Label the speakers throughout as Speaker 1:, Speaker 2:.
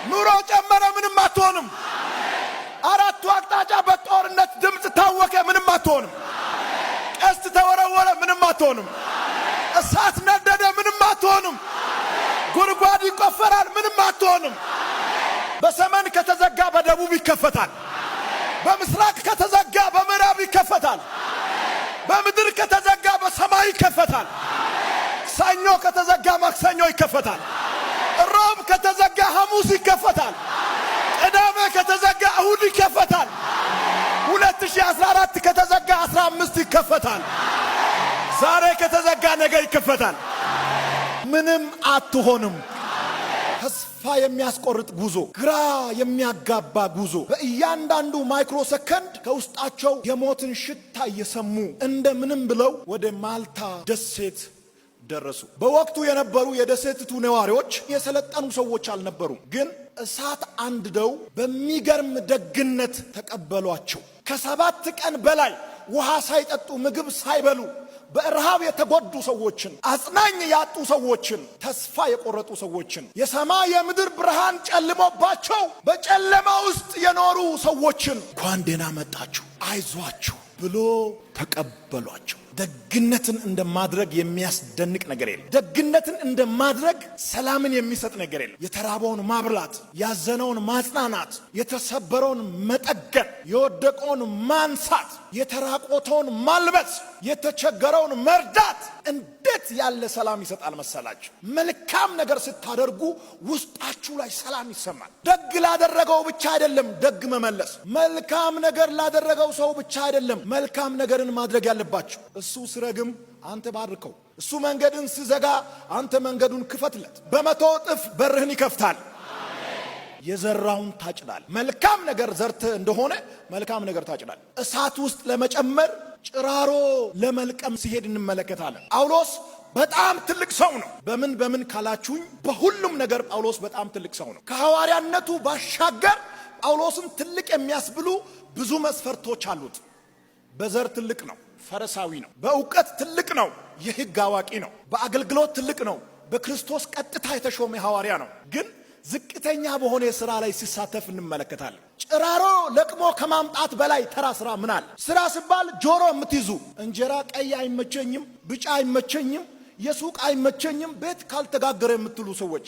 Speaker 1: ኑሮ ጨመረ ምንም አትሆንም። አራቱ አቅጣጫ በጦርነት ድምጽ ታወከ ምንም አትሆንም። ቀስት ተወረወረ ምንም አትሆንም። እሳት ነደደ ምንም አትሆንም። ጉድጓድ ይቆፈራል ምንም አትሆንም። በሰሜን ከተዘጋ በደቡብ ይከፈታል። በምስራቅ ከተዘጋ በምዕራብ ይከፈታል። በምድር ከተዘጋ በሰማይ ይከፈታል። ሰኞ ከተዘጋ ማክሰኞ ይከፈታል። ሮብ ከተዘጋ ሐሙስ ይከፈታል። ቅዳሜ ከተዘጋ እሁድ ይከፈታል። 2014 ከተዘጋ 15 ይከፈታል። ዛሬ ከተዘጋ ነገ ይከፈታል። ምንም አትሆንም። ተስፋ የሚያስቆርጥ ጉዞ፣ ግራ የሚያጋባ ጉዞ። በእያንዳንዱ ማይክሮ ሰከንድ ከውስጣቸው የሞትን ሽታ እየሰሙ እንደምንም ብለው ወደ ማልታ ደሴት ደረሱ። በወቅቱ የነበሩ የደሴቲቱ ነዋሪዎች የሰለጠኑ ሰዎች አልነበሩም። ግን እሳት አንድደው በሚገርም ደግነት ተቀበሏቸው። ከ7 ቀን በላይ ውሃ ሳይጠጡ ምግብ ሳይበሉ በረሃብ የተጎዱ ሰዎችን፣ አጽናኝ ያጡ ሰዎችን፣ ተስፋ የቆረጡ ሰዎችን፣ የሰማይ የምድር ብርሃን ጨልሞባቸው በጨለማ ውስጥ የኖሩ ሰዎችን እንኳን ደህና መጣችሁ አይዟችሁ ብሎ ተቀበሏቸው። ደግነትን እንደማድረግ የሚያስደንቅ ነገር የለም። ደግነትን እንደማድረግ ሰላምን የሚሰጥ ነገር የለም። የተራበውን ማብላት፣ ያዘነውን ማጽናናት፣ የተሰበረውን መጠገን፣ የወደቀውን ማንሳት፣ የተራቆተውን ማልበስ፣ የተቸገረውን መርዳት እንዴት ያለ ሰላም ይሰጣል መሰላችሁ? መልካም ነገር ስታደርጉ ውስጣችሁ ላይ ሰላም ይሰማል። ደግ ላደረገው ብቻ አይደለም ደግ መመለስ። መልካም ነገር ላደረገው ሰው ብቻ አይደለም መልካም ነገርን ማድረግ ያለባችሁ። እሱ ሲረግም አንተ ባርከው። እሱ መንገድን ሲዘጋ አንተ መንገዱን ክፈትለት። በ100 እጥፍ በርህን ይከፍታል። የዘራውን ታጭዳል። መልካም ነገር ዘርተ እንደሆነ መልካም ነገር ታጭዳል። እሳት ውስጥ ለመጨመር ጭራሮ ለመልቀም ሲሄድ እንመለከታለን። ጳውሎስ በጣም ትልቅ ሰው ነው። በምን ካላችሁኝ በሁሉም ነገር ጳውሎስ በጣም ትልቅ ሰው ነው። ከሐዋርያነቱ ባሻገር ጳውሎስን ትልቅ የሚያስብሉ ብዙ መስፈርቶች አሉት። በዘር ትልቅ ነው፣ ፈሪሳዊ ነው። በእውቀት ትልቅ ነው፣ የሕግ አዋቂ ነው። በአገልግሎት ትልቅ ነው፣ በክርስቶስ ቀጥታ የተሾመ ሐዋርያ ነው። ግን ዝቅተኛ በሆነ ስራ ላይ ሲሳተፍ እንመለከታለን። ጭራሮ ለቅሞ ከማምጣት በላይ ተራ ስራ ምን አለ? ስራ ሲባል ጆሮ የምትይዙ እንጀራ ቀይ አይመቸኝም፣ ቢጫ አይመቸኝም፣ የሱቅ አይመቸኝም፣ ቤት ካልተጋገረ የምትሉ ሰዎች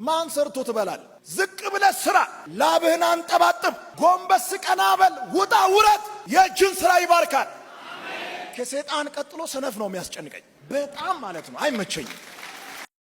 Speaker 1: ማን ሰርቶ ትበላል? ዝቅ ብለ ስራ፣ ላብህን አንጠባጥብ፣ ጎንበስ ቀና በል፣ ውጣ ውረድ። የእጅን ስራ ይባርካል። ከሰይጣን ቀጥሎ ሰነፍ ነው የሚያስጨንቀኝ በጣም ማለት ነው። አይመቸኝም